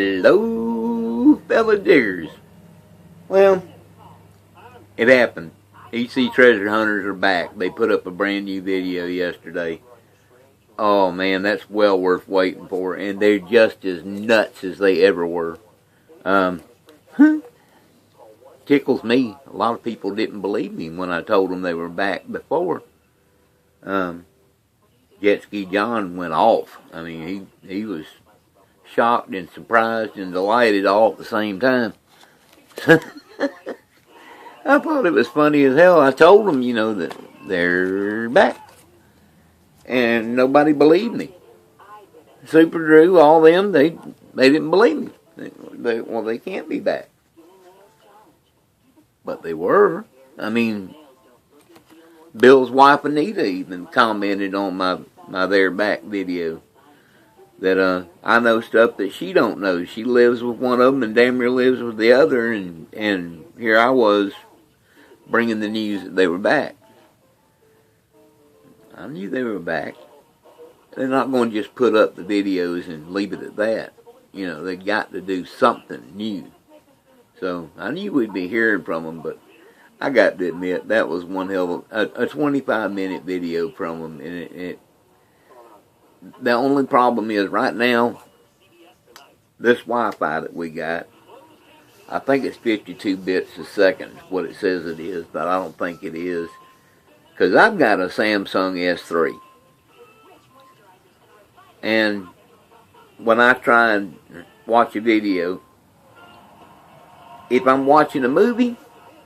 Hello, fellow diggers. Well, it happened. EC Treasure Hunters are back. They put up a brand new video yesterday. Oh man, that's well worth waiting for, and they're just as nuts as they ever were. Tickles me. A lot of people didn't believe me when I told them they were back before. Jet Ski John went off. I mean, he was shocked and surprised and delighted all at the same time. I thought it was funny as hell. I told them, that they're back. And nobody believed me. Super Drew, all them, they didn't believe me. They can't be back. But they were. I mean, Bill's wife Anita even commented on my They're Back video. That I know stuff that she don't know. She lives with one of them and damn near lives with the other. And here I was bringing the news that they were back. I knew they were back. They're not going to just put up the videos and leave it at that. They got to do something new. So I knew we'd be hearing from them, but I got to admit that was one hell of a 25-minute video from them, and the only problem is right now, this Wi-Fi that we got, I think it's 52 bits a second is what it says it is, but I don't think it is. Because I've got a Samsung S3. And when I try and watch a video, if I'm watching a movie,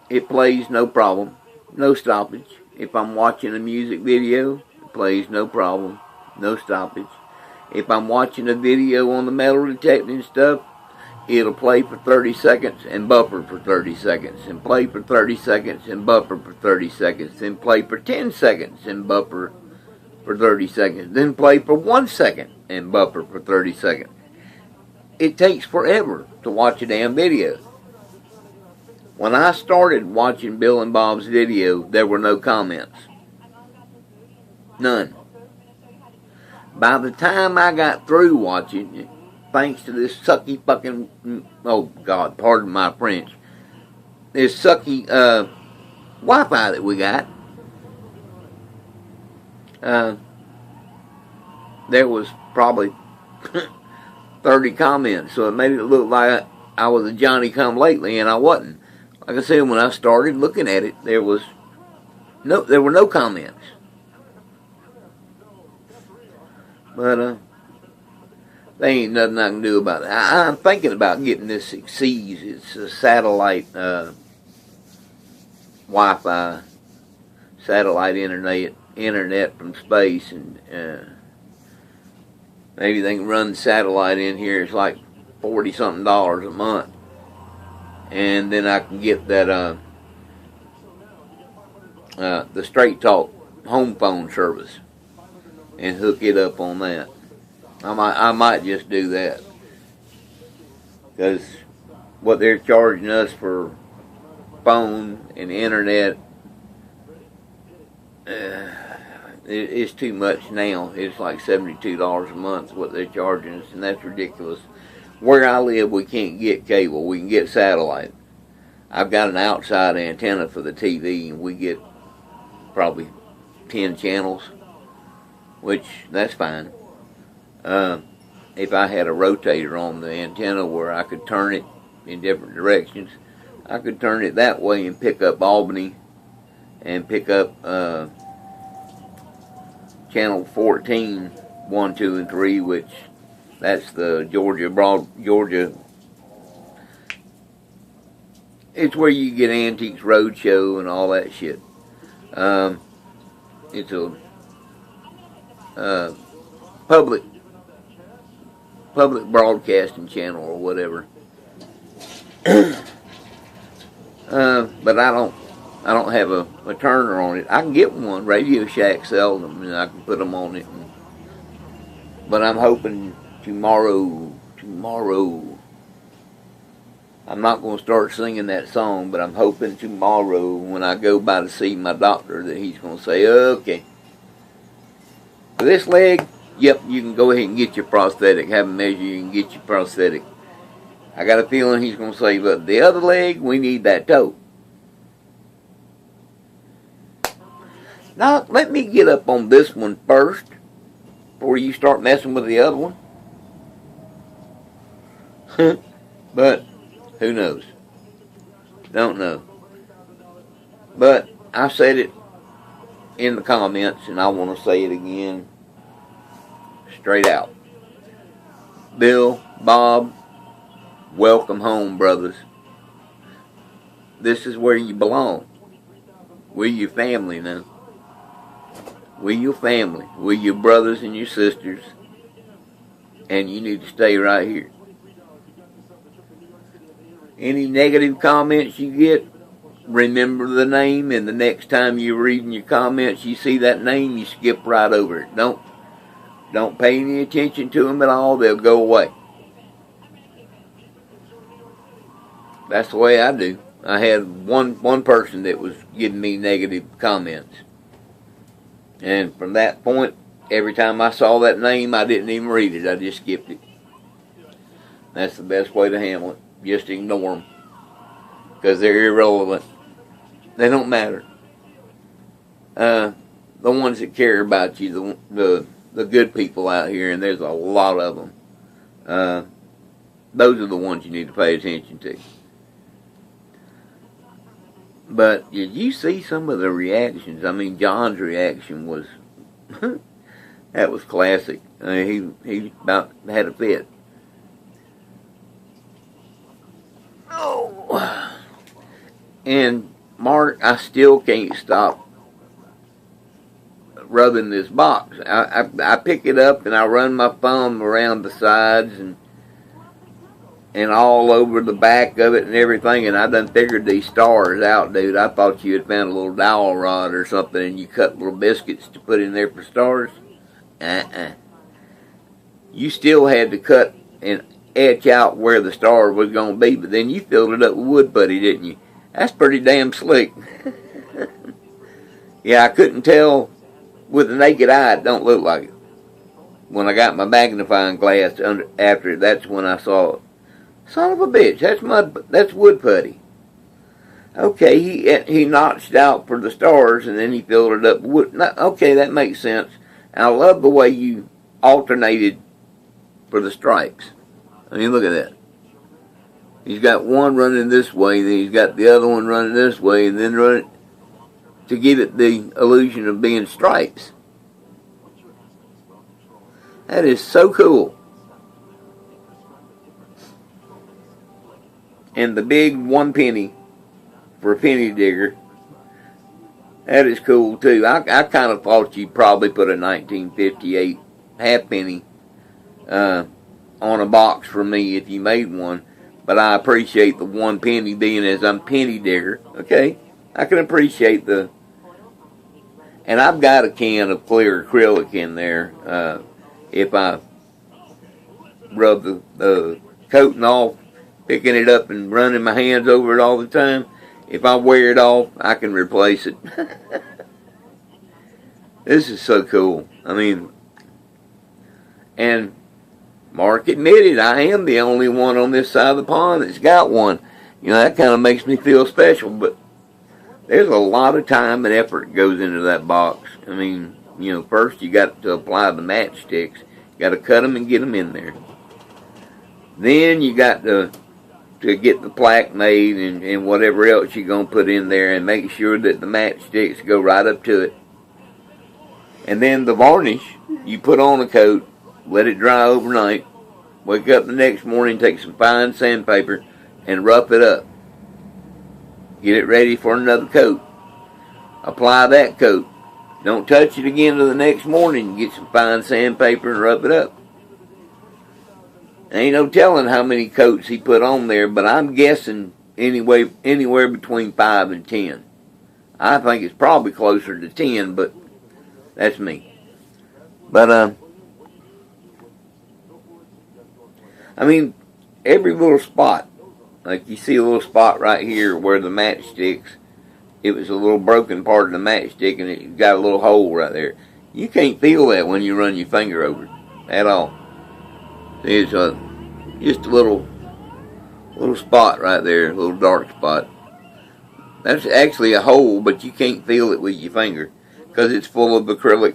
it plays no problem, no stoppage. If I'm watching a music video, it plays no problem, no stoppage. If I'm watching a video on the metal detecting stuff, it'll play for 30 seconds and buffer for 30 seconds, and play for 30 seconds and buffer for 30 seconds, then play for 10 seconds and buffer for 30 seconds, then play for 1 second and buffer for 30 seconds. It takes forever to watch a damn video. When I started watching Bill and Bob's video, there were no comments. None. By the time I got through watching it, thanks to this sucky fucking, oh God, pardon my French, this sucky Wi-Fi that we got, there was probably 30 comments, so it made it look like I was a Johnny-come-lately, and I wasn't. Like I said, when I started looking at it, there were no comments. But there ain't nothing I can do about it. I'm thinking about getting this Exceeds. It's a satellite Wi-Fi, satellite internet from space, and maybe they can run the satellite in here. It's like $40-something a month, and then I can get that the Straight Talk home phone service and hook it up on that. I might just do that, because what they're charging us for phone and internet is too much now. It's like $72 a month what they're charging us, and that's ridiculous. Where I live, we can't get cable. We can get satellite. I've got an outside antenna for the TV, and we get probably 10 channels, which that's fine. If I had a rotator on the antenna where I could turn it in different directions, I could turn it that way and pick up Albany and pick up channel 14, 1, 2, and 3, which that's the Georgia. It's where you get Antiques Roadshow and all that shit. It's a public broadcasting channel or whatever. But I don't have a turner on it. I can get one. Radio Shack sells them, and I can put them on it. But I'm hoping tomorrow. I'm not going to start singing that song, but I'm hoping tomorrow when I go by to see my doctor that he's going to say, okay, for this leg, yep, you can go ahead and get your prosthetic. Have a measure, you can get your prosthetic. I got a feeling he's going to say, but the other leg, we need that toe. Now, let me get up on this one first before you start messing with the other one. But who knows? Don't know. But I said it in the comments, and I want to say it again straight out. Bill, Bob, welcome home, brothers. This is where you belong. We're your family now. We're your family. We're your brothers and your sisters. And you need to stay right here. Any negative comments you get, remember the name, and the next time you're reading your comments, you see that name, you skip right over it. Don't pay any attention to them at all. They'll go away. That's the way I do. I had one person that was giving me negative comments. And from that point, every time I saw that name, I didn't even read it. I just skipped it. That's the best way to handle it. Just ignore them. Because they're irrelevant. They don't matter. The ones that care about you, the good people out here, and there's a lot of them. Those are the ones you need to pay attention to. But did you see some of the reactions? I mean, John's reaction was, that was classic. He about had a fit. Oh. And Mark, I still can't stop rubbing this box. I pick it up and I run my thumb around the sides and all over the back of it and everything, and I done figured these stars out, dude. I thought you had found a little dowel rod or something and you cut little biscuits to put in there for stars. You still had to cut and etch out where the star was going to be, but then you filled it up with wood putty, didn't you? That's pretty damn slick. Yeah, I couldn't tell with the naked eye. It don't look like it. When I got my magnifying glass after it, that's when I saw it. Son of a bitch, that's wood putty. Okay, he notched out for the stars and then he filled it up with wood. Okay, that makes sense. And I love the way you alternated for the stripes. I mean, look at that. He's got one running this way, then he's got the other one running this way, and then running to give it the illusion of being stripes. That is so cool. And the big 1 penny for a penny digger, that is cool too. I kind of thought you'd probably put a 1958 halfpenny on a box for me if you made one. But I appreciate the 1 penny being as I'm penny digger. Okay, I can appreciate the... And I've got a can of clear acrylic in there. If I rub the coating off, picking it up and running my hands over it all the time, if I wear it off, I can replace it. This is so cool. I mean, and Mark admitted I am the only one on this side of the pond that's got one. You know, that kind of makes me feel special, but there's a lot of time and effort goes into that box. I mean, you know, first you got to apply the matchsticks. You got to cut them and get them in there. Then you got to get the plaque made and whatever else you're going to put in there, and make sure that the matchsticks go right up to it. And then the varnish, you put on a coat, let it dry overnight, wake up the next morning, take some fine sandpaper and rough it up. Get it ready for another coat. Apply that coat. Don't touch it again till the next morning. Get some fine sandpaper and rub it up. Ain't no telling how many coats he put on there, but I'm guessing anywhere between 5 and 10. I think it's probably closer to 10, but that's me. But, I mean, every little spot, like you see a little spot right here where the matchsticks, it was a little broken part of the matchstick and it got a little hole right there. You can't feel that when you run your finger over it at all. See, it's just a little little spot right there, a little dark spot. That's actually a hole, but you can't feel it with your finger because it's full of acrylic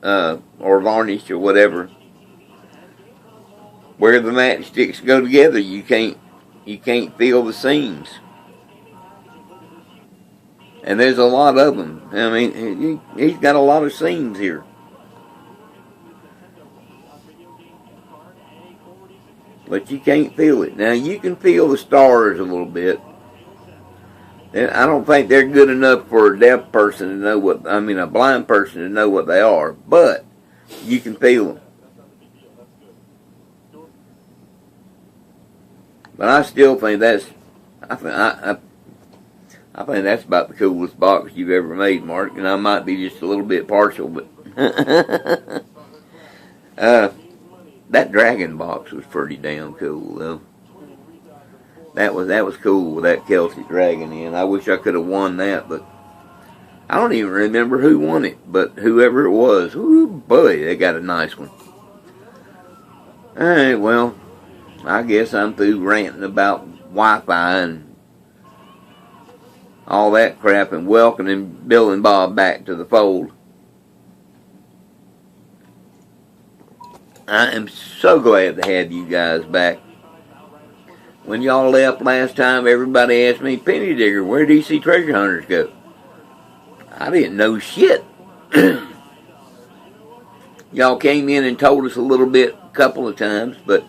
or varnish or whatever. Where the matchsticks go together, you can't feel the seams. And there's a lot of them. I mean, he's got a lot of seams here. But you can't feel it. Now, you can feel the stars a little bit. And I don't think they're good enough for a deaf person to know what, a blind person to know what they are. But you can feel them. But I still think I think that's about the coolest box you've ever made, Mark. And I might be just a little bit partial, but that dragon box was pretty damn cool, though. That was cool with that Celtic dragon in. I wish I could have won that, but I don't even remember who won it. But whoever it was, ooh boy, they got a nice one. All right, well, I guess I'm through ranting about Wi-Fi and all that crap and welcoming Bill and Bob back to the fold. I am so glad to have you guys back. When y'all left last time, everybody asked me, Penny Digger, where do you see treasure hunters go? I didn't know shit. Y'all came in and told us a little bit a couple of times, but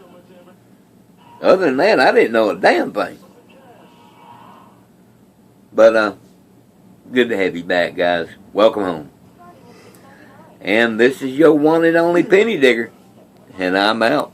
other than that, I didn't know a damn thing. But, good to have you back, guys. Welcome home. And this is your one and only Penny Digger. And I'm out.